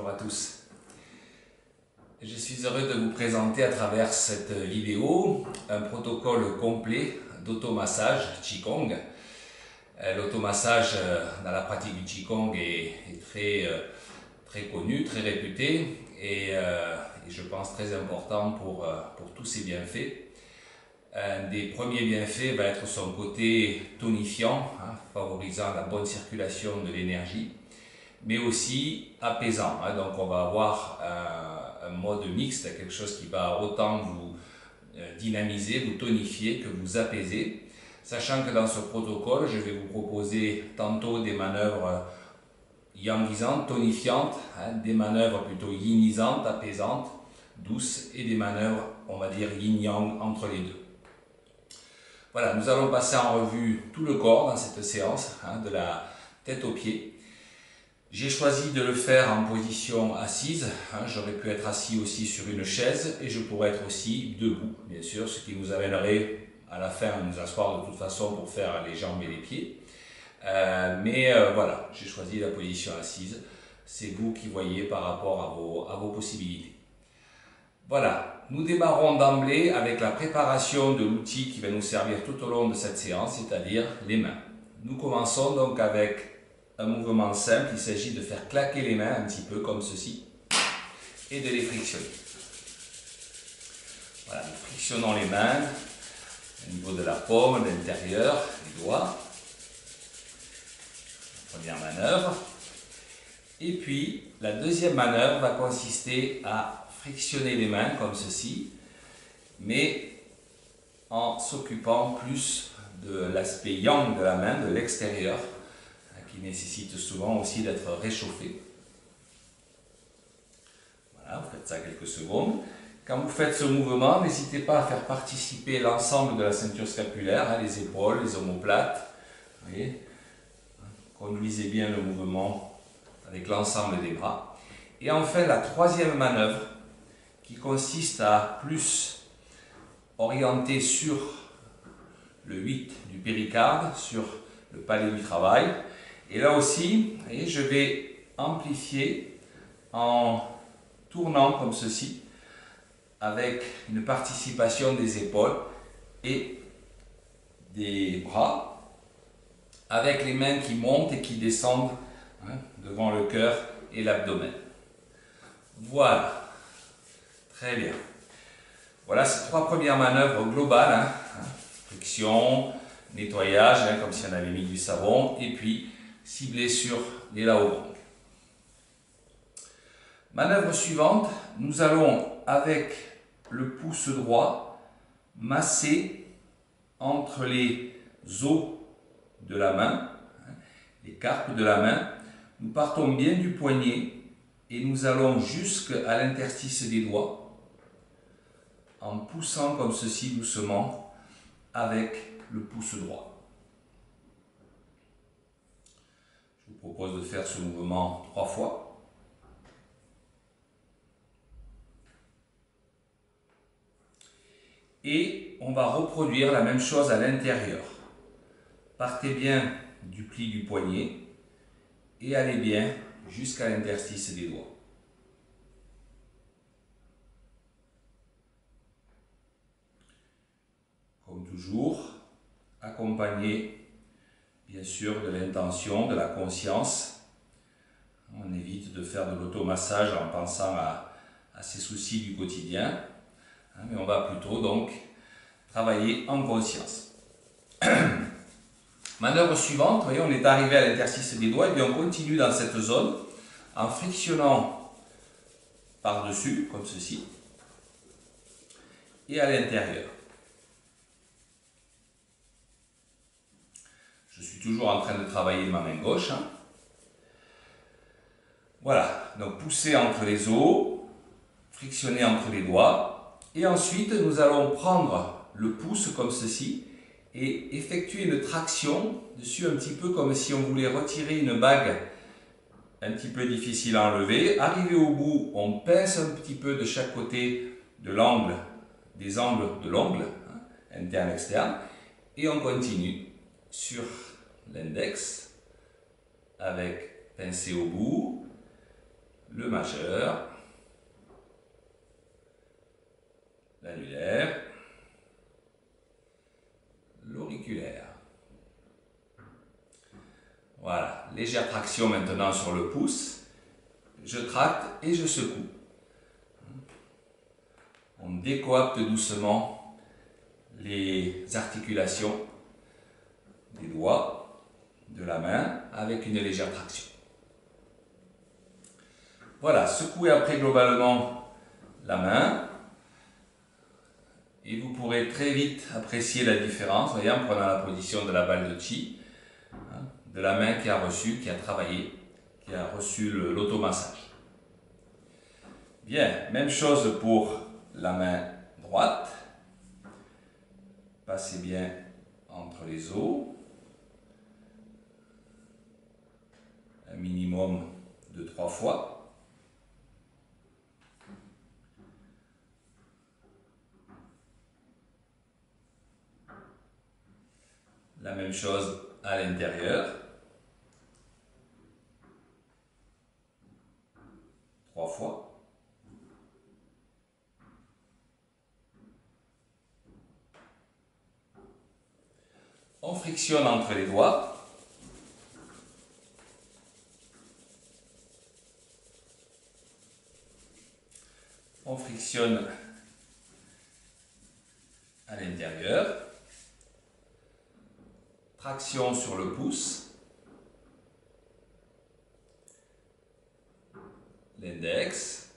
Bonjour à tous. Je suis heureux de vous présenter à travers cette vidéo un protocole complet d'automassage Qigong. L'automassage dans la pratique du Qigong est très connu, très réputé et je pense très important pour tous ses bienfaits. Un des premiers bienfaits va être son côté tonifiant, favorisant la bonne circulation de l'énergie, mais aussi apaisant. Donc on va avoir un mode mixte, quelque chose qui va autant vous dynamiser, vous tonifier que vous apaiser. Sachant que dans ce protocole, je vais vous proposer tantôt des manœuvres yangisantes, tonifiantes, des manœuvres plutôt yinisantes, apaisantes, douces, et des manœuvres, on va dire, yin-yang entre les deux. Voilà, nous allons passer en revue tout le corps dans cette séance, de la tête aux pieds. J'ai choisi de le faire en position assise, j'aurais pu être assis aussi sur une chaise et je pourrais être aussi debout, bien sûr, ce qui nous amènerait à la fin à nous asseoir de toute façon pour faire les jambes et les pieds. Voilà, j'ai choisi la position assise, c'est vous qui voyez par rapport à vos possibilités. Voilà, nous démarrons d'emblée avec la préparation de l'outil qui va nous servir tout au long de cette séance, c'est-à-dire les mains. Nous commençons donc avec un mouvement simple, il s'agit de faire claquer les mains un petit peu comme ceci et de les frictionner. Voilà, nous frictionnons les mains au niveau de la paume, de l'intérieur, les doigts. Première manœuvre. Et puis, la deuxième manœuvre va consister à frictionner les mains comme ceci, mais en s'occupant plus de l'aspect yang de la main, de l'extérieur, qui nécessite souvent aussi d'être réchauffé. Voilà, vous faites ça quelques secondes. Quand vous faites ce mouvement, n'hésitez pas à faire participer l'ensemble de la ceinture scapulaire, les épaules, les omoplates. Vous voyez, conduisez bien le mouvement avec l'ensemble des bras. Et enfin, la troisième manœuvre, qui consiste à plus orienter sur le 8 du péricarde, sur le palais du travail. Et là aussi, vous voyez, je vais amplifier en tournant comme ceci, avec une participation des épaules et des bras, avec les mains qui montent et qui descendent devant le cœur et l'abdomen. Voilà, très bien. Voilà ces trois premières manœuvres globales, friction, nettoyage, comme si on avait mis du savon, et puis ciblé sur les laobang. Manœuvre suivante, nous allons avec le pouce droit masser entre les os de la main, les carpes de la main. Nous partons bien du poignet et nous allons jusqu'à l'interstice des doigts en poussant comme ceci doucement avec le pouce droit. Je vous propose de faire ce mouvement 3 fois. Et on va reproduire la même chose à l'intérieur. Partez bien du pli du poignet et allez bien jusqu'à l'interstice des doigts. Comme toujours, accompagné bien sûr de l'intention, de la conscience. On évite de faire de l'automassage en pensant à ses soucis du quotidien, mais on va plutôt donc travailler en conscience. Manœuvre suivante, vous voyez, on est arrivé à l'interstice des doigts et bien on continue dans cette zone en frictionnant par-dessus, comme ceci, et à l'intérieur. Je suis toujours en train de travailler ma main gauche. Voilà, donc pousser entre les os, frictionner entre les doigts, et ensuite nous allons prendre le pouce comme ceci et effectuer une traction dessus un petit peu comme si on voulait retirer une bague un petit peu difficile à enlever. Arrivé au bout, on pince un petit peu de chaque côté de l'angle, des angles de l'ongle, interne, externe, et on continue sur l'index avec pincé au bout, le majeur, l'annulaire, l'auriculaire. Voilà, légère traction maintenant sur le pouce. Je tracte et je secoue. On décoapte doucement les articulations des doigts, de la main, avec une légère traction. Voilà, secouez après globalement la main. Et vous pourrez très vite apprécier la différence, voyez, en prenant la position de la balle de chi, de la main qui a reçu, qui a travaillé, qui a reçu l'automassage. Bien, même chose pour la main droite. Passez bien entre les os. Un minimum de 3 fois. La même chose à l'intérieur. 3 fois. On frictionne entre les doigts. On frictionne à l'intérieur. Traction sur le pouce. L'index.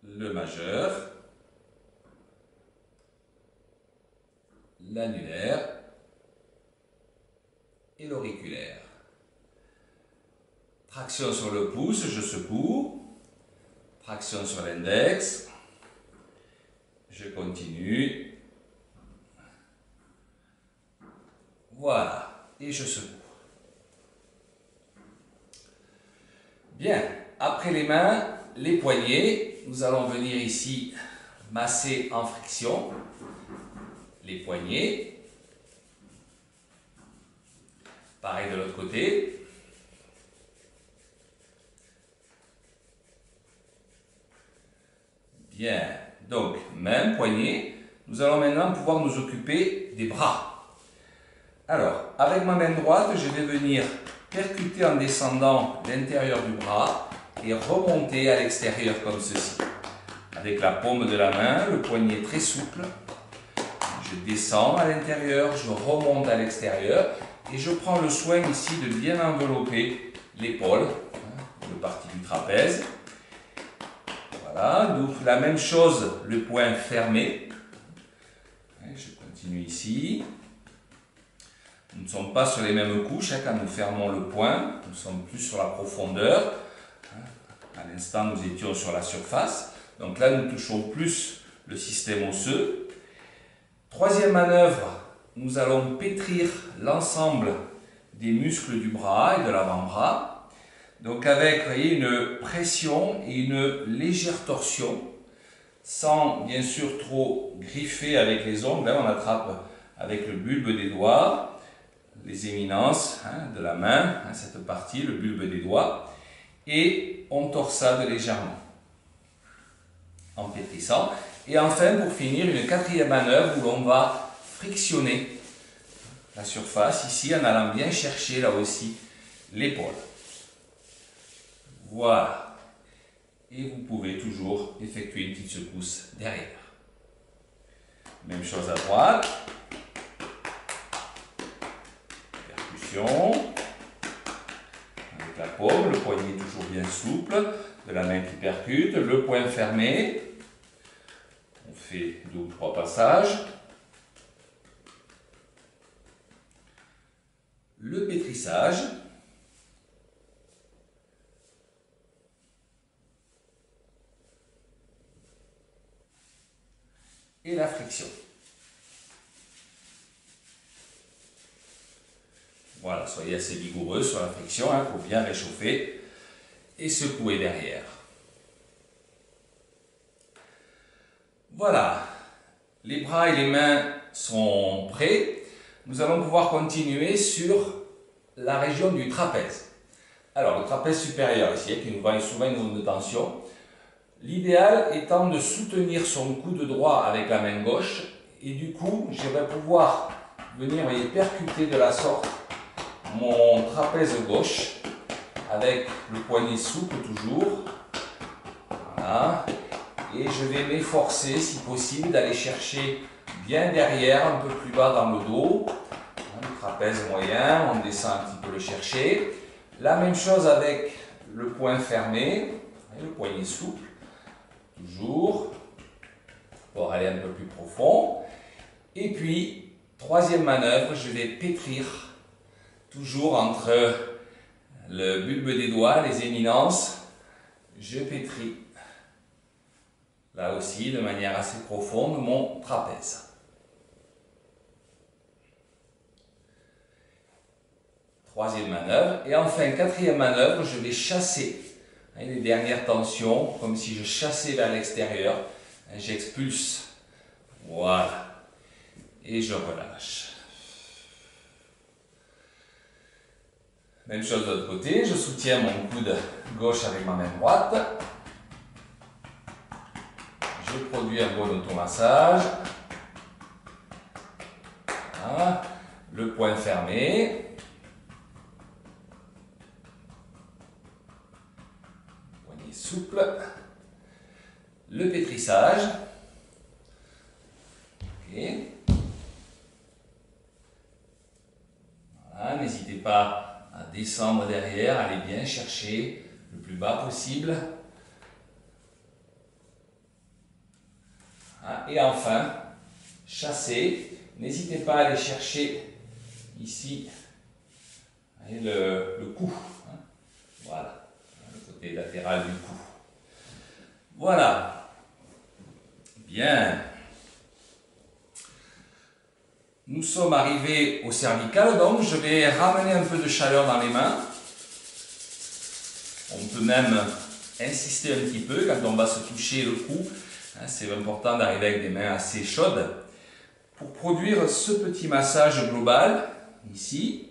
Le majeur. L'annulaire et l'auriculaire. Traction sur le pouce, je secoue. Traction sur l'index. Je continue. Voilà, et je secoue. Bien, après les mains, les poignets, nous allons venir ici masser en friction les poignets. Pareil de l'autre côté. Bien, donc même poignet. Nous allons maintenant pouvoir nous occuper des bras. Alors, avec ma main droite, je vais venir percuter en descendant l'intérieur du bras et remonter à l'extérieur comme ceci. Avec la paume de la main, le poignet très souple. Je descends à l'intérieur, je remonte à l'extérieur et je prends le soin ici de bien envelopper l'épaule, une partie du trapèze. Voilà, donc la même chose, le poing fermé. Je continue ici. Nous ne sommes pas sur les mêmes couches quand nous fermons le poing, nous sommes plus sur la profondeur. À l'instant, nous étions sur la surface. Donc là, nous touchons plus le système osseux. Troisième manœuvre, nous allons pétrir l'ensemble des muscles du bras et de l'avant-bras. Donc avec, vous voyez, une pression et une légère torsion, sans bien sûr trop griffer avec les ongles. Là, on attrape avec le bulbe des doigts, les éminences de la main, cette partie, le bulbe des doigts, et on torsade légèrement en pétrissant. Et enfin, pour finir, une quatrième manœuvre où l'on va frictionner la surface ici en allant bien chercher là aussi l'épaule. Voilà. Et vous pouvez toujours effectuer une petite secousse derrière. Même chose à droite. Percussion. Avec la paume, le poignet toujours bien souple, de la main qui percute, le poing fermé. On fait 2 ou 3 passages. Le pétrissage. Et la friction. Voilà, soyez assez vigoureux sur la friction pour bien réchauffer et secouer derrière. Voilà, les bras et les mains sont prêts. Nous allons pouvoir continuer sur la région du trapèze. Alors, le trapèze supérieur ici, qui nous voit souvent une zone de tension. L'idéal étant de soutenir son coude droit avec la main gauche et du coup, je vais pouvoir venir percuter de la sorte mon trapèze gauche avec le poignet souple toujours. Voilà. Et je vais m'efforcer, si possible, d'aller chercher bien derrière, un peu plus bas dans le dos. Le trapèze moyen, on descend un petit peu le chercher. La même chose avec le poing fermé, le poignet souple, toujours, pour aller un peu plus profond. Et puis, troisième manœuvre, je vais pétrir, toujours entre le bulbe des doigts, les éminences, je pétris, là aussi de manière assez profonde, mon trapèze. Troisième manœuvre. Et enfin, quatrième manœuvre, je vais chasser les dernières tensions, comme si je chassais vers l'extérieur. J'expulse. Voilà. Et je relâche. Même chose de l'autre côté, je soutiens mon coude gauche avec ma main droite. Je produis un bon automassage. Voilà. Le poing fermé. Poignet souple. Le pétrissage. Okay. Voilà, n'hésitez pas à descendre derrière, allez bien chercher le plus bas possible. Et enfin, chasser. N'hésitez pas à aller chercher ici le cou. Voilà, le côté latéral du cou. Voilà. Bien. Nous sommes arrivés au cervical, donc je vais ramener un peu de chaleur dans les mains. On peut même insister un petit peu quand on va se toucher le cou. C'est important d'arriver avec des mains assez chaudes pour produire ce petit massage global ici.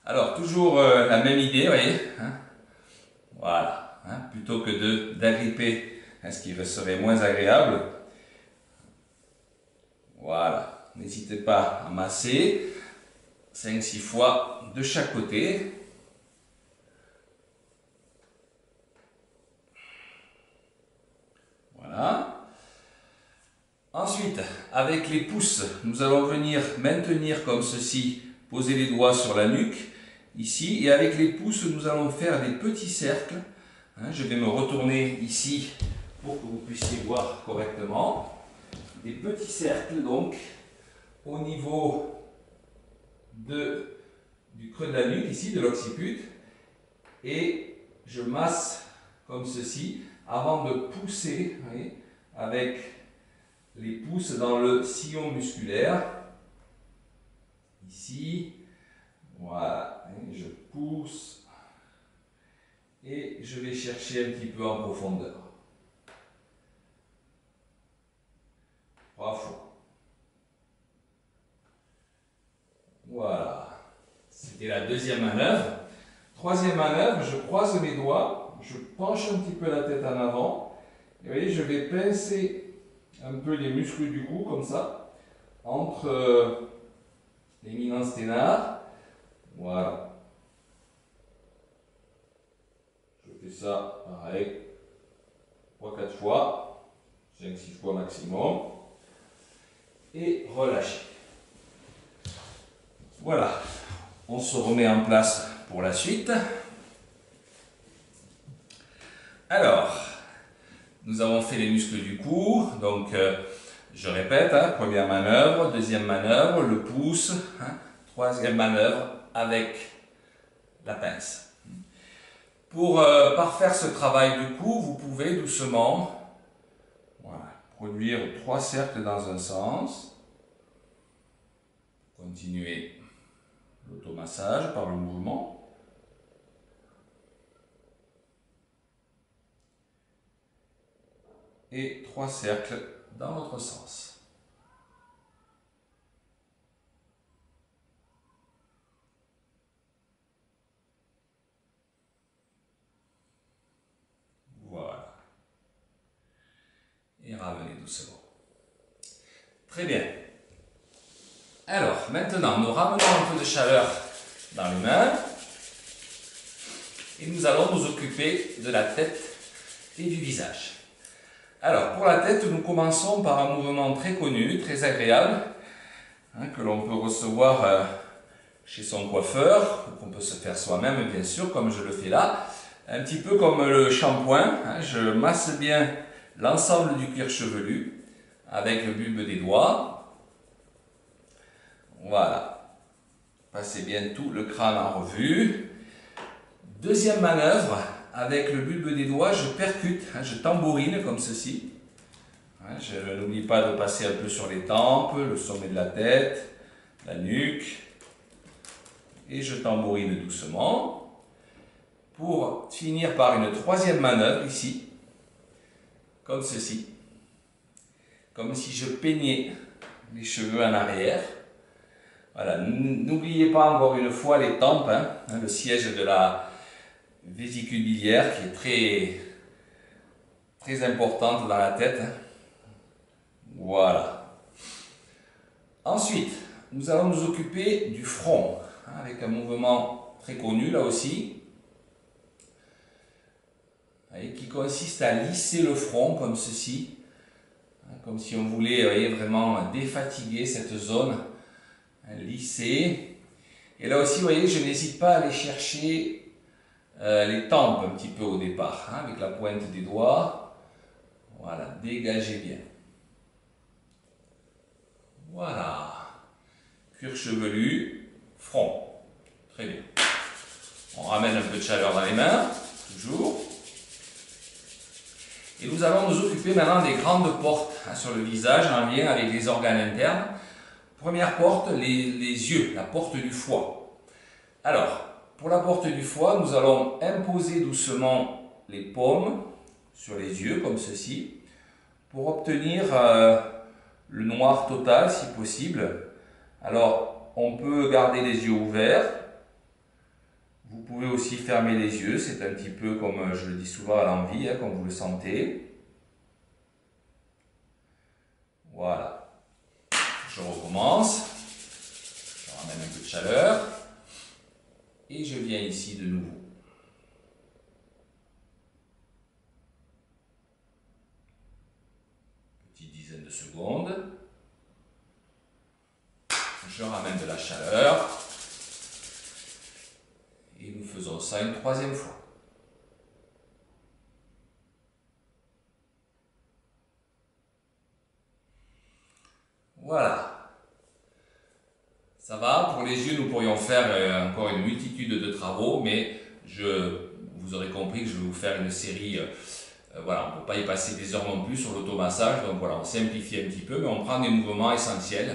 Alors toujours la même idée, vous voyez. Voilà, plutôt que d'agripper, ce qui serait moins agréable. Voilà, n'hésitez pas à masser 5-6 fois de chaque côté. Voilà. Ensuite, avec les pouces, nous allons venir maintenir comme ceci, poser les doigts sur la nuque, ici, et avec les pouces, nous allons faire des petits cercles. Je vais me retourner ici pour que vous puissiez voir correctement. Des petits cercles, donc, au niveau du creux de la nuque, ici, de l'occiput, et je masse comme ceci, avant de pousser, vous voyez, avec les pouces dans le sillon musculaire, ici, voilà, et je pousse, et je vais chercher un petit peu en profondeur. 3 fois. Voilà, c'était la deuxième manœuvre. Troisième manœuvre, je croise mes doigts, je penche un petit peu la tête en avant, et vous voyez, je vais pincer un peu les muscles du cou, comme ça, entre l'éminence ténare. Voilà. Je fais ça, pareil, 3-4 fois, 5-6 fois maximum, et relâcher. Voilà, on se remet en place pour la suite. Alors, nous avons fait les muscles du cou, donc je répète, première manœuvre, deuxième manœuvre, le pouce, troisième manœuvre avec la pince. Pour parfaire ce travail du cou, vous pouvez doucement produire 3 cercles dans un sens, continuer l'automassage par le mouvement. Et 3 cercles dans l'autre sens. Très bien. Alors, maintenant, nous ramenons un peu de chaleur dans les mains et nous allons nous occuper de la tête et du visage. Alors, pour la tête, nous commençons par un mouvement très connu, très agréable, que l'on peut recevoir chez son coiffeur, ou qu'on peut se faire soi-même, bien sûr, comme je le fais là. Un petit peu comme le shampoing, je masse bien l'ensemble du cuir chevelu avec le bulbe des doigts. Voilà. Passez bien tout le crâne en revue. Deuxième manœuvre, avec le bulbe des doigts, je percute, je tambourine comme ceci. Je n'oublie pas de passer un peu sur les tempes, le sommet de la tête, la nuque. Et je tambourine doucement. Pour finir par une troisième manœuvre ici, comme ceci. Comme si je peignais les cheveux en arrière. Voilà, n'oubliez pas encore une fois les tempes, le siège de la vésicule biliaire qui est très importante dans la tête. Voilà. Ensuite, nous allons nous occuper du front, avec un mouvement très connu là aussi, qui consiste à lisser le front comme ceci, comme si on voulait, voyez, vraiment défatiguer cette zone, lisser. Et là aussi, vous voyez, je n'hésite pas à aller chercher les tempes un petit peu au départ, avec la pointe des doigts. Voilà, dégagez bien. Voilà. Cuir chevelu, front. Très bien. On ramène un peu de chaleur dans les mains, toujours. Et nous allons nous occuper maintenant des grandes portes sur le visage en lien avec les organes internes. Première porte, les yeux, la porte du foie. Alors, pour la porte du foie, nous allons imposer doucement les paumes sur les yeux, comme ceci, pour obtenir le noir total, si possible. Alors, on peut garder les yeux ouverts. Vous pouvez aussi fermer les yeux, c'est un petit peu comme je le dis souvent à l'envie, comme vous le sentez. Voilà. Je recommence. Je ramène un peu de chaleur. Et je viens ici de nouveau. Petite dizaine de secondes. Je ramène de la chaleur. Et nous faisons ça une troisième fois. Voilà. Ça va, pour les yeux, nous pourrions faire encore une multitude de travaux, mais vous aurez compris que je vais vous faire une série, voilà, on ne peut pas y passer des heures non plus sur l'automassage, donc voilà, on simplifie un petit peu, mais on prend des mouvements essentiels,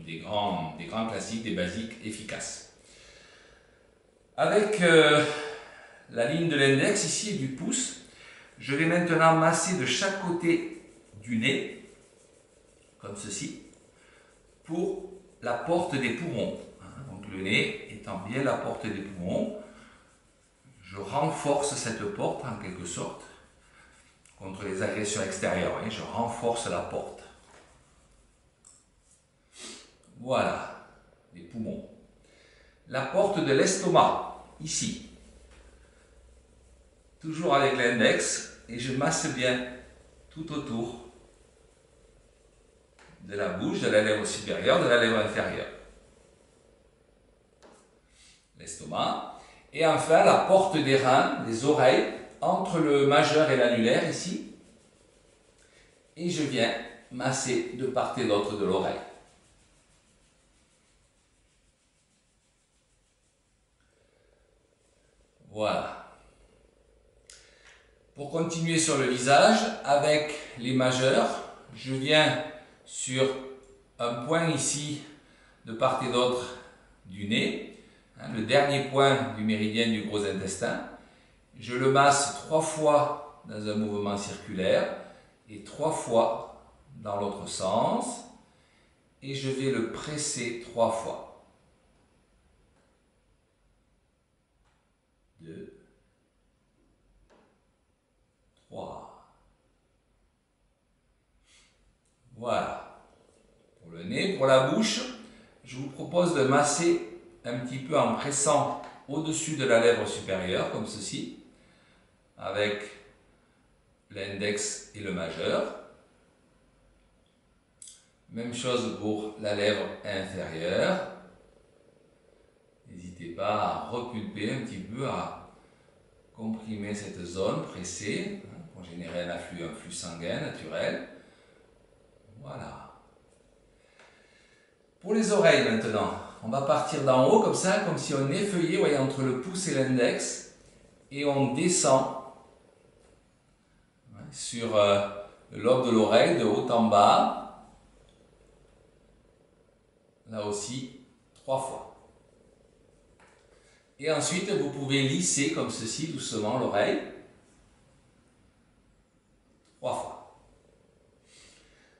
des grands classiques, des basiques efficaces. Avec la ligne de l'index ici et du pouce, je vais maintenant masser de chaque côté du nez, comme ceci, pour la porte des poumons. Donc le nez étant bien la porte des poumons, je renforce cette porte en quelque sorte contre les agressions extérieures. Je renforce la porte. Voilà, les poumons. La porte de l'estomac, ici. Toujours avec l'index, et je masse bien tout autour de la bouche, de la lèvre supérieure, de la lèvre inférieure. L'estomac. Et enfin, la porte des reins, des oreilles, entre le majeur et l'annulaire, ici. Et je viens masser de part et d'autre de l'oreille. Voilà. Pour continuer sur le visage, avec les majeurs, je viens sur un point ici, de part et d'autre du nez, le dernier point du méridien du gros intestin. Je le masse 3 fois dans un mouvement circulaire et 3 fois dans l'autre sens. Et je vais le presser 3 fois. 2, 3. Voilà. pour la bouche, je vous propose de masser un petit peu en pressant au-dessus de la lèvre supérieure, comme ceci, avec l'index et le majeur. Même chose pour la lèvre inférieure. N'hésitez pas à repulper un petit peu, à comprimer cette zone pressée pour générer un flux sanguin naturel. Voilà. Pour les oreilles maintenant, on va partir d'en haut comme ça, comme si on effeuillait, voyez, entre le pouce et l'index, et on descend sur le lobe de l'oreille de haut en bas, là aussi 3 fois. Et ensuite, vous pouvez lisser comme ceci doucement l'oreille 3 fois.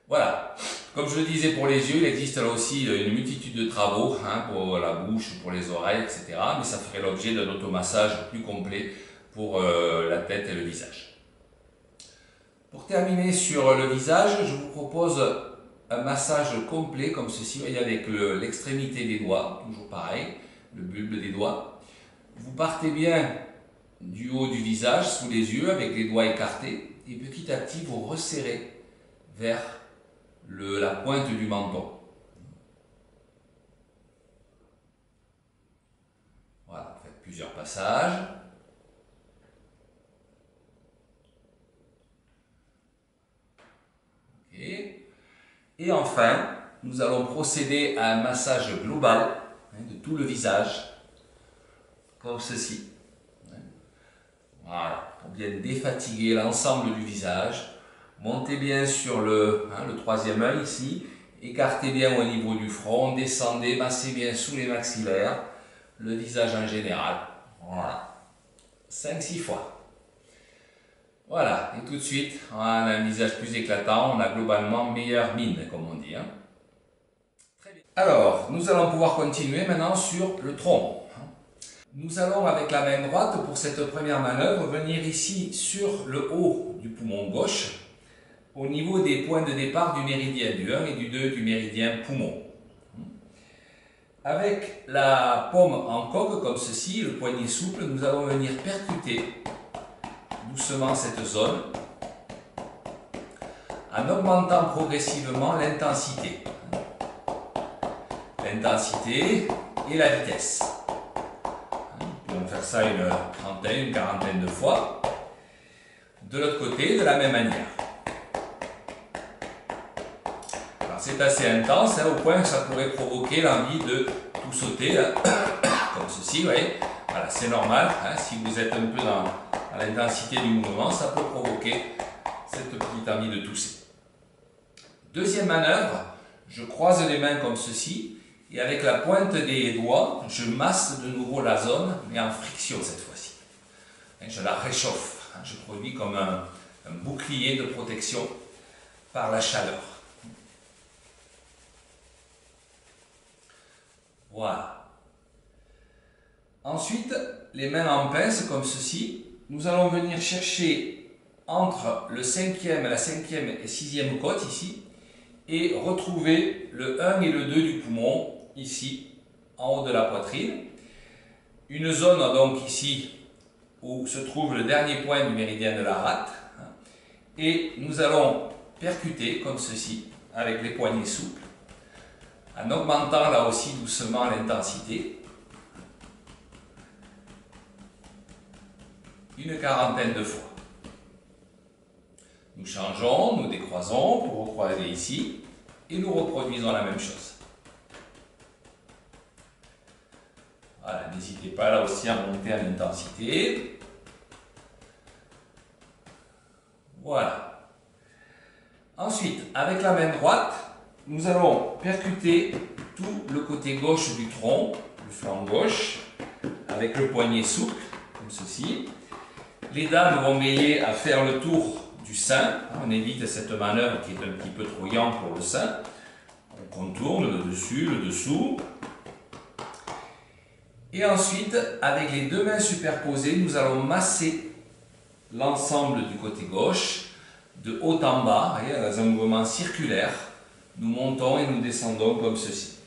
Voilà. Comme je le disais pour les yeux, il existe là aussi une multitude de travaux pour la bouche, pour les oreilles, etc. Mais ça ferait l'objet d'un automassage plus complet pour la tête et le visage. Pour terminer sur le visage, je vous propose un massage complet comme ceci, vous voyez, avec l'extrémité des doigts, toujours pareil, le bulbe des doigts. Vous partez bien du haut du visage, sous les yeux, avec les doigts écartés, et petit à petit vous resserrez vers la pointe du menton. Voilà, faites plusieurs passages. Okay. Et enfin, nous allons procéder à un massage global de tout le visage, comme ceci. Voilà, pour bien défatiguer l'ensemble du visage. Montez bien sur le troisième œil ici, écartez bien au niveau du front, descendez, massez bien sous les maxillaires, le visage en général. Voilà, 5-6 fois. Voilà, et tout de suite, on a un visage plus éclatant, on a globalement meilleure mine, comme on dit. Très bien. Alors, nous allons pouvoir continuer maintenant sur le tronc. Nous allons avec la main droite, pour cette première manœuvre, venir ici sur le haut du poumon gauche, au niveau des points de départ du méridien du 1 et du 2 du méridien poumon. Avec la paume en coque, comme ceci, le poignet souple, nous allons venir percuter doucement cette zone en augmentant progressivement l'intensité. L'intensité et la vitesse. Nous pouvons faire ça une trentaine, une quarantaine de fois. De l'autre côté, de la même manière. C'est assez intense, au point que ça pourrait provoquer l'envie de tout sauter, comme ceci, vous voyez. Voilà, c'est normal, si vous êtes un peu dans l'intensité du mouvement, ça peut provoquer cette petite envie de tousser. Deuxième manœuvre, je croise les mains comme ceci, et avec la pointe des doigts, je masse de nouveau la zone, mais en friction cette fois-ci. Je la réchauffe, je produis comme un bouclier de protection par la chaleur. Voilà. Ensuite, les mains en pince comme ceci, nous allons venir chercher entre la 5e et 6e côte ici et retrouver le 1 et le 2 du poumon ici en haut de la poitrine. Une zone donc ici où se trouve le dernier point du méridien de la rate et nous allons percuter comme ceci avec les poignets souples, en augmentant là aussi doucement l'intensité. Une quarantaine de fois. Nous changeons, nous décroisons pour recroiser ici et nous reproduisons la même chose. Voilà, n'hésitez pas là aussi à monter en intensité. Voilà. Ensuite, avec la main droite, nous allons percuter tout le côté gauche du tronc, le flanc gauche, avec le poignet souple, comme ceci. Les dames vont veiller à faire le tour du sein. On évite cette manœuvre qui est un petit peu trop yang pour le sein. On contourne le dessus, le dessous. Et ensuite, avec les deux mains superposées, nous allons masser l'ensemble du côté gauche, de haut en bas, dans un mouvement circulaire. nous montons et nous descendons comme ceci.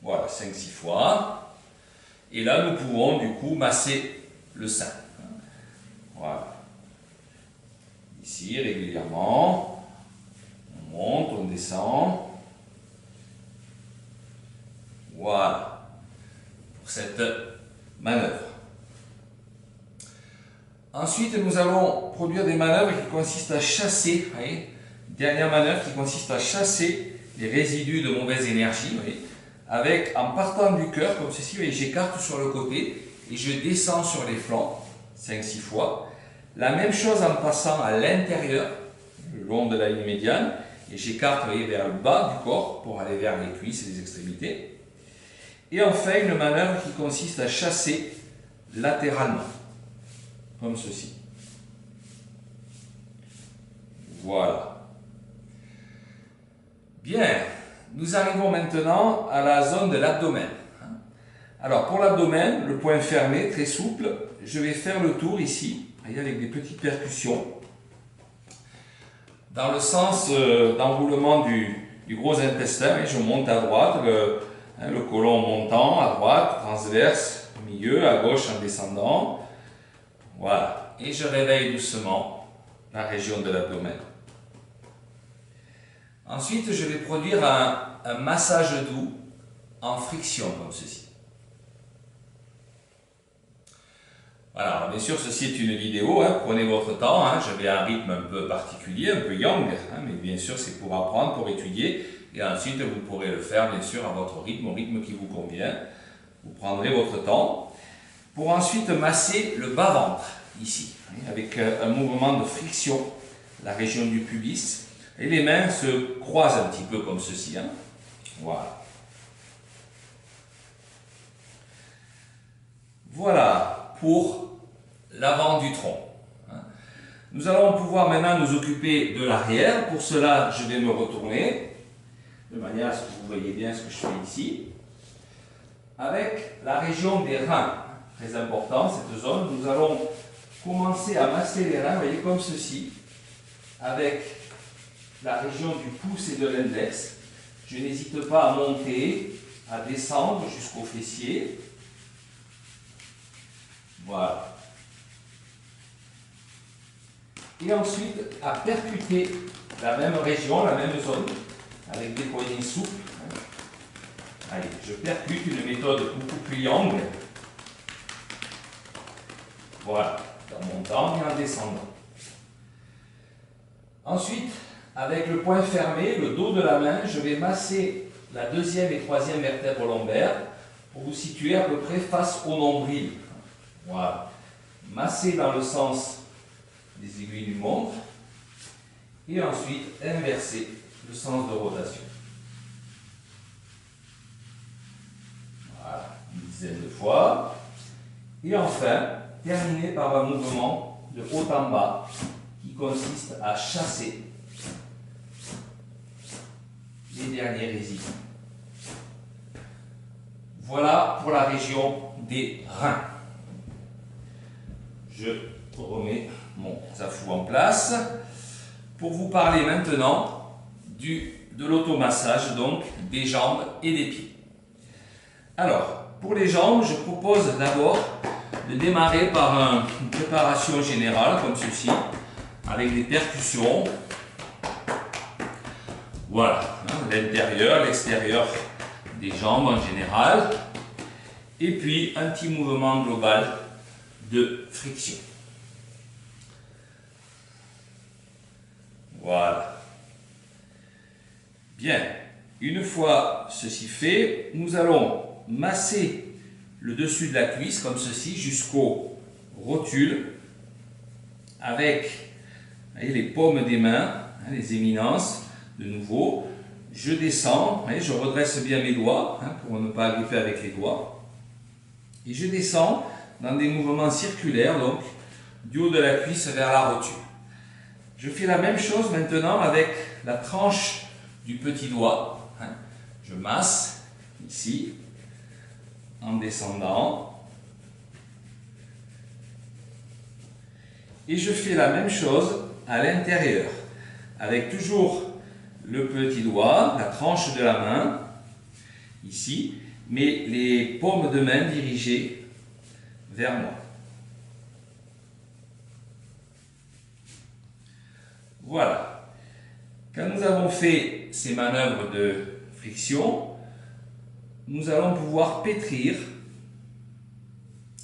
Voilà, 5-6 fois. Et là, nous pouvons du coup masser le sein. Voilà. Ici, régulièrement. On monte, on descend. Voilà. Pour cette manœuvre. Ensuite, nous allons produire des manœuvres qui consistent à chasser. Vous voyez, dernière manœuvre qui consiste à chasser les résidus de mauvaise énergie. Vous voyez, avec, en partant du cœur, comme ceci, j'écarte sur le côté et je descends sur les flancs, 5-6 fois. La même chose en passant à l'intérieur, le long de la ligne médiane, et j'écarte vers le bas du corps pour aller vers les cuisses et les extrémités. Et enfin, une manœuvre qui consiste à chasser latéralement, comme ceci. Voilà. Bien. Nous arrivons maintenant à la zone de l'abdomen. Alors pour l'abdomen, le point fermé, très souple, je vais faire le tour ici, avec des petites percussions, dans le sens d'enroulement du gros intestin, et je monte à droite, le côlon montant, à droite, transverse, au milieu, à gauche en descendant. Voilà, et je réveille doucement la région de l'abdomen. Ensuite, je vais produire un massage doux en friction, comme ceci. Voilà, alors bien sûr, ceci est une vidéo, prenez votre temps, je vais à un rythme un peu particulier, un peu yang, mais bien sûr, c'est pour apprendre, pour étudier, et ensuite, vous pourrez le faire, bien sûr, à votre rythme, au rythme qui vous convient. Vous prendrez votre temps, pour ensuite masser le bas-ventre, ici, avec un mouvement de friction, la région du pubis. Et les mains se croisent un petit peu comme ceci. Voilà. Voilà pour l'avant du tronc. Nous allons pouvoir maintenant nous occuper de l'arrière. Pour cela, je vais me retourner, de manière à ce que vous voyez bien ce que je fais ici. Avec la région des reins, très important cette zone, nous allons commencer à masser les reins, vous voyez, comme ceci, avec la région du pouce et de l'index. Je n'hésite pas à monter, à descendre jusqu'au fessier. Voilà. Et ensuite à percuter la même région, la même zone, avec des poignées souples. Allez, je percute une méthode beaucoup plus yang. Voilà, en montant et en descendant. Ensuite, avec le poing fermé, le dos de la main, je vais masser la deuxième et troisième vertèbre lombaire pour vous situer à peu près face au nombril. Voilà. Masser dans le sens des aiguilles du montre et ensuite inverser le sens de rotation. Voilà, une dizaine de fois. Et enfin, terminer par un mouvement de haut en bas qui consiste à chasser les derniers résidus. Voilà pour la région des reins. Je remets mon zafou en place pour vous parler maintenant de l'automassage, donc des jambes et des pieds. Alors, pour les jambes, je propose d'abord de démarrer par une préparation générale comme ceci, avec des percussions. Voilà, l'intérieur, l'extérieur des jambes en général. Et puis un petit mouvement global de friction. Voilà. Bien, une fois ceci fait, nous allons masser le dessus de la cuisse comme ceci jusqu'au rotule avec, voyez, les paumes des mains, les éminences. De nouveau, je descends, je redresse bien mes doigts pour ne pas gripper avec les doigts. Et je descends dans des mouvements circulaires, donc du haut de la cuisse vers la rotule. Je fais la même chose maintenant avec la tranche du petit doigt. Je masse ici, en descendant. Et je fais la même chose à l'intérieur, avec toujours le petit doigt, la tranche de la main, ici, mais les paumes de main dirigées vers moi. Voilà. Quand nous avons fait ces manœuvres de friction, nous allons pouvoir pétrir.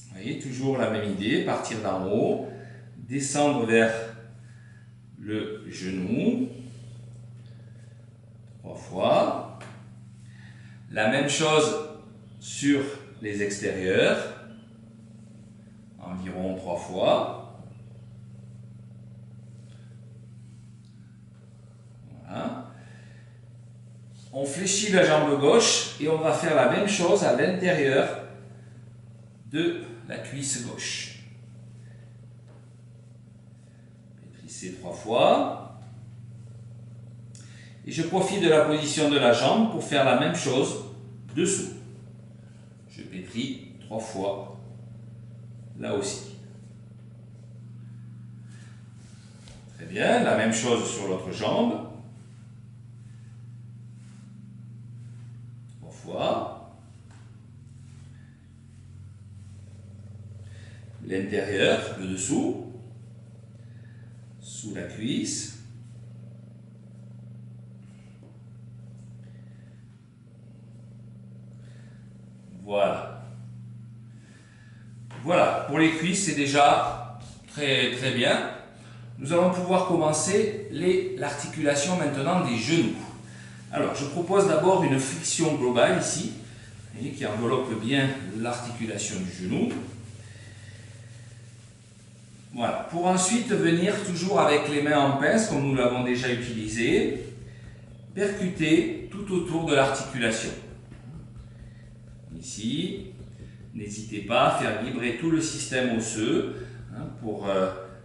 Vous voyez, toujours la même idée, partir d'en haut, descendre vers le genou, 3 fois. La même chose sur les extérieurs, environ 3 fois. Voilà. On fléchit la jambe gauche et on va faire la même chose à l'intérieur de la cuisse gauche. Pétrissez 3 fois. Et je profite de la position de la jambe pour faire la même chose dessous. Je pétris 3 fois là aussi. Très bien, la même chose sur l'autre jambe. 3 fois. L'intérieur, le dessous, sous la cuisse. Voilà. Voilà, pour les cuisses, c'est déjà très bien. Nous allons pouvoir commencer l'articulation maintenant des genoux. Alors, je propose d'abord une flexion globale ici, qui enveloppe bien l'articulation du genou. Voilà, pour ensuite venir toujours avec les mains en pince, comme nous l'avons déjà utilisé, percuter tout autour de l'articulation. Ici, n'hésitez pas à faire vibrer tout le système osseux pour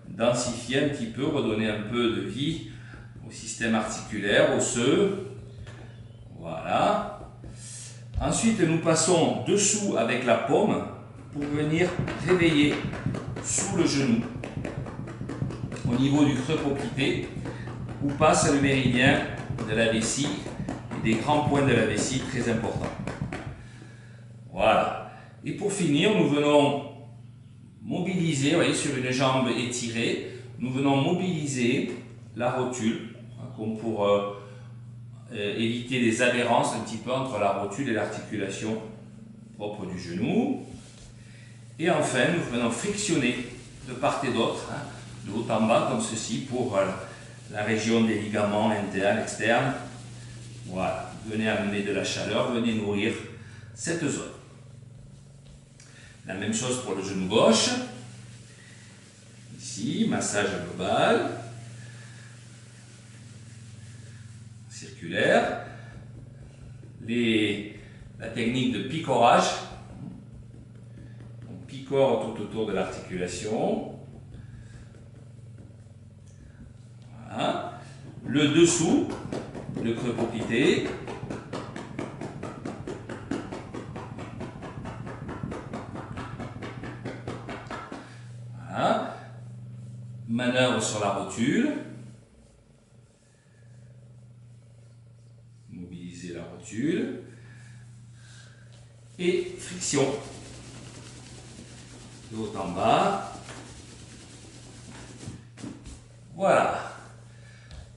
densifier un petit peu, redonner un peu de vie au système articulaire, osseux. Voilà. Ensuite, nous passons dessous avec la paume pour venir réveiller sous le genou, au niveau du creux poplité, où passe le méridien de la vessie et des grands points de la vessie très importants. Voilà. Et pour finir, nous venons mobiliser, vous voyez, sur une jambe étirée, nous venons mobiliser la rotule, comme pour éviter des adhérences un petit peu entre la rotule et l'articulation propre du genou. Et enfin, nous venons frictionner de part et d'autre, de haut en bas comme ceci, pour la région des ligaments internes, externes. Voilà, venez amener de la chaleur, venez nourrir cette zone. La même chose pour le genou gauche. Ici, massage global, circulaire. La technique de picorage. On picore tout autour de l'articulation. Voilà. Le dessous, le creux poplité. Voilà. Manœuvre sur la rotule. Mobiliser la rotule. Et friction. De haut en bas. Voilà.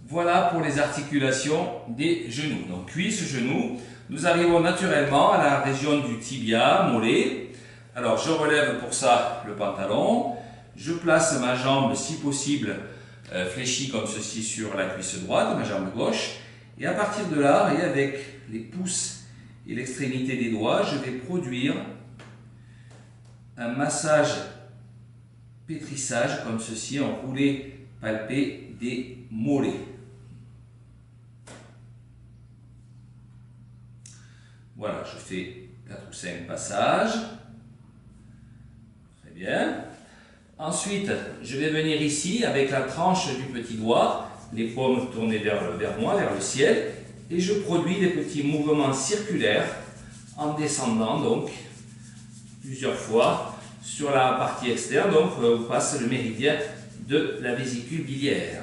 Voilà pour les articulations des genoux. Donc cuisses, genoux. Nous arrivons naturellement à la région du tibia, mollet. Alors je relève pour ça le pantalon. Je place ma jambe, si possible, fléchie comme ceci sur la cuisse droite, ma jambe gauche. Et à partir de là, et avec les pouces et l'extrémité des doigts, je vais produire un massage pétrissage comme ceci, enroulé, palpé des mollets. Voilà, je fais 4 ou 5 passages. Très bien. Ensuite, je vais venir ici avec la tranche du petit doigt, les paumes tournées vers moi, vers le ciel, et je produis des petits mouvements circulaires en descendant donc plusieurs fois sur la partie externe, donc où passe le méridien de la vésicule biliaire.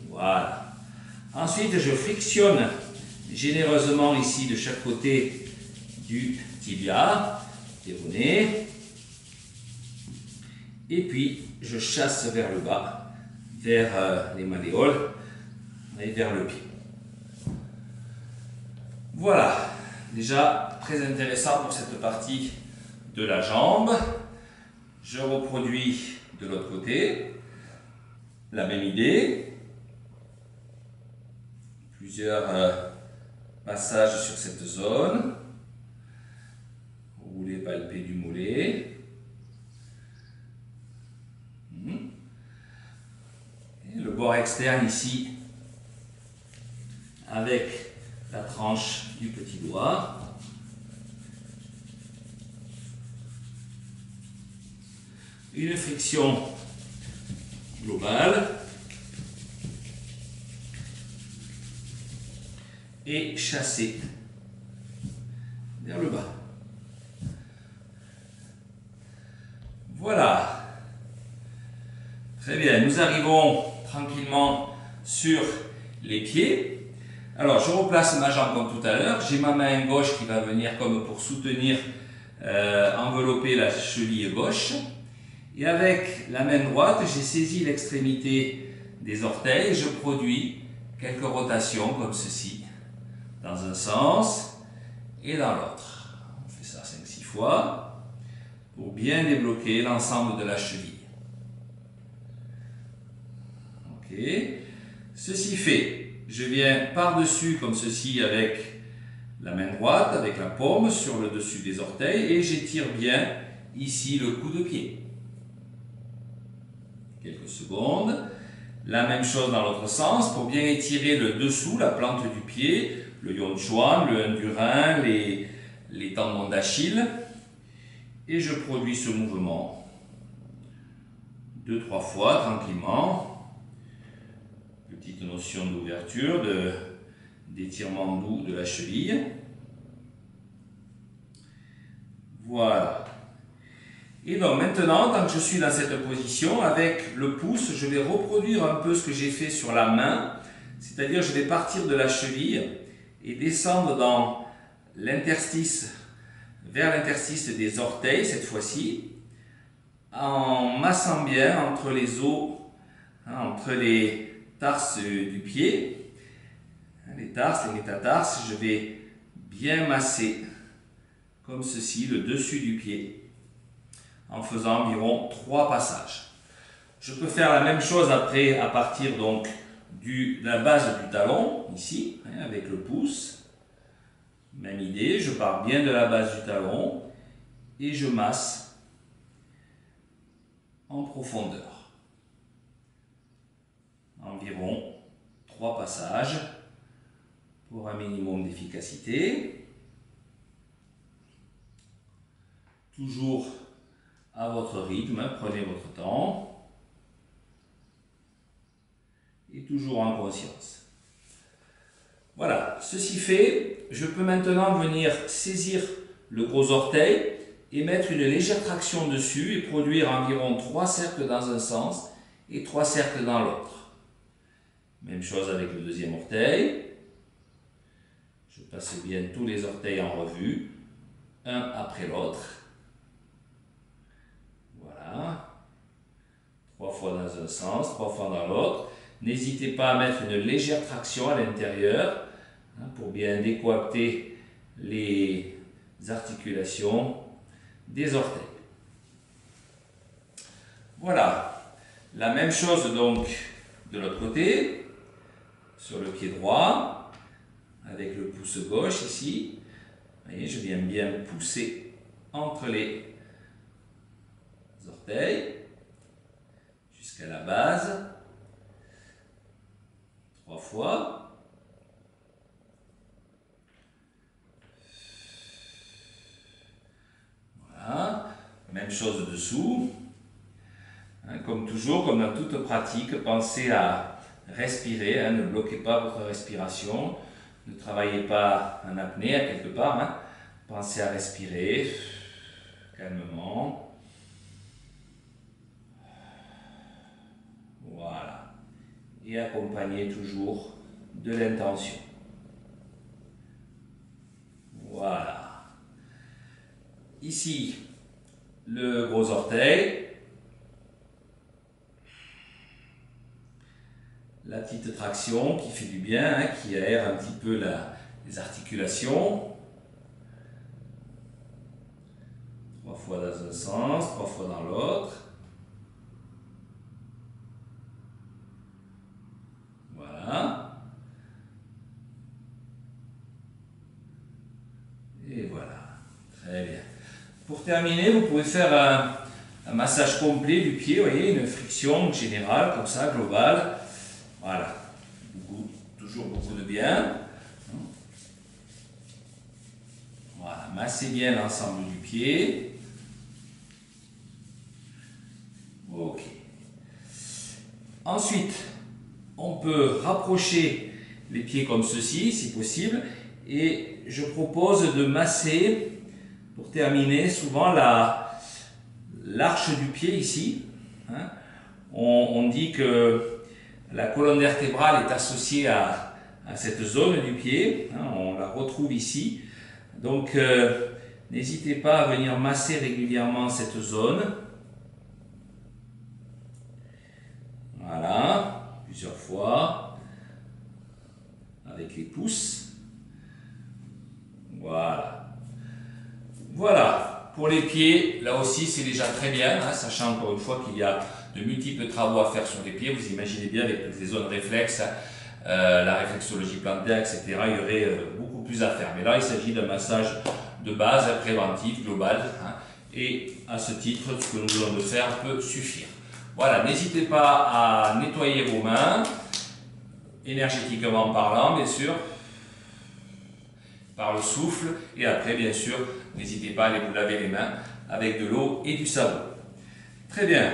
Voilà. Voilà. Ensuite, je frictionne généreusement ici de chaque côté du tibia, péroné. Et puis, je chasse vers le bas, vers les malléoles et vers le pied. Voilà, déjà très intéressant pour cette partie de la jambe. Je reproduis de l'autre côté, la même idée. Plusieurs passages sur cette zone. Vous voulez palper du mollet. Et le bord externe ici, avec la tranche du petit doigt. Une friction globale. Et chasser vers le bas. Voilà. Très bien, nous arrivons tranquillement sur les pieds. Alors, je replace ma jambe comme tout à l'heure. J'ai ma main gauche qui va venir comme pour soutenir, envelopper la cheville gauche. Et avec la main droite, j'ai saisi l'extrémité des orteils. Je produis quelques rotations comme ceci, dans un sens et dans l'autre. On fait ça 5-6 fois pour bien débloquer l'ensemble de la cheville. Ok. Ceci fait, je viens par-dessus comme ceci avec la main droite, avec la paume sur le dessus des orteils et j'étire bien ici le coup de pied. Quelques secondes. La même chose dans l'autre sens pour bien étirer le dessous, la plante du pied, le yonchuan, le 1 du rein, les tendons d'Achille. Et je produis ce mouvement 2-3 fois tranquillement. Petite notion d'ouverture, d'étirement doux de la cheville. Voilà. Et donc maintenant, tant que je suis dans cette position, avec le pouce, je vais reproduire un peu ce que j'ai fait sur la main. C'est-à-dire, je vais partir de la cheville et descendre dans l'interstice, vers l'interstice des orteils cette fois-ci, en massant bien entre les os, entre les tarses du pied, les tarses, les métatarses, je vais bien masser comme ceci le dessus du pied en faisant environ 3 passages. Je peux faire la même chose après à partir donc de la base du talon, ici, avec le pouce. Même idée, je pars bien de la base du talon et je masse en profondeur. Environ 3 passages pour un minimum d'efficacité. Toujours à votre rythme, prenez votre temps et toujours en conscience. Voilà, ceci fait, je peux maintenant venir saisir le gros orteil et mettre une légère traction dessus et produire environ 3 cercles dans un sens et 3 cercles dans l'autre. Même chose avec le deuxième orteil. Je passe bien tous les orteils en revue, un après l'autre. Voilà. 3 fois dans un sens, 3 fois dans l'autre. N'hésitez pas à mettre une légère traction à l'intérieur pour bien décoapter les articulations des orteils. Voilà. La même chose donc de l'autre côté, sur le pied droit, avec le pouce gauche ici. Vous voyez, je viens bien pousser entre les orteils jusqu'à la base. 3 fois. Voilà. Même chose dessous. Comme toujours, comme dans toute pratique, pensez à respirer. Ne bloquez pas votre respiration. Ne travaillez pas en apnée à quelque part. Pensez à respirer calmement. Voilà. et accompagné toujours de l'intention. Voilà. Ici, le gros orteil. La petite traction qui fait du bien, hein, qui aère un petit peu les articulations. 3 fois dans un sens, 3 fois dans l'autre. Voilà. Et voilà. Très bien. Pour terminer, vous pouvez faire un massage complet du pied, vous voyez, une friction générale, comme ça, globale. Voilà. Toujours beaucoup de bien. Voilà. Massez bien l'ensemble du pied. Ok. Ensuite, on peut rapprocher les pieds comme ceci, si possible. Et je propose de masser, pour terminer, souvent l'arche du pied ici. Hein. On dit que la colonne vertébrale est associée à cette zone du pied. Hein, on la retrouve ici. Donc, n'hésitez pas à venir masser régulièrement cette zone. Voilà, plusieurs fois, avec les pouces. Voilà. Voilà, pour les pieds, là aussi c'est déjà très bien, hein, sachant encore une fois qu'il y a de multiples travaux à faire sur les pieds. Vous imaginez bien avec toutes les zones réflexes, la réflexologie plantaire, etc. Il y aurait beaucoup plus à faire. Mais là, il s'agit d'un massage de base, préventif, global. Hein, et à ce titre, ce que nous voulons de faire peut suffire. Voilà, n'hésitez pas à nettoyer vos mains, énergétiquement parlant, bien sûr, par le souffle. Et après, bien sûr, n'hésitez pas à aller vous laver les mains avec de l'eau et du savon. Très bien.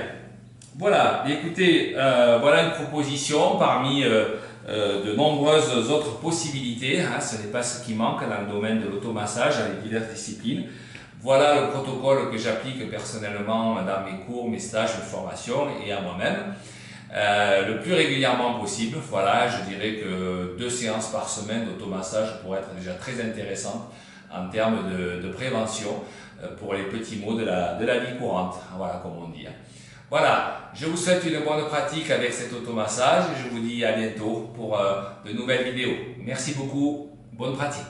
Voilà, écoutez, voilà une proposition parmi de nombreuses autres possibilités. Hein, ce n'est pas ce qui manque dans le domaine de l'automassage, dans les diverses disciplines. Voilà le protocole que j'applique personnellement dans mes cours, mes stages de formation et à moi-même. Le plus régulièrement possible. Voilà, je dirais que 2 séances par semaine d'automassage pourraient être déjà très intéressantes en termes de prévention pour les petits maux de la vie courante. Voilà, comme on dit. Voilà, je vous souhaite une bonne pratique avec cet automassage et je vous dis à bientôt pour de nouvelles vidéos. Merci beaucoup, bonne pratique.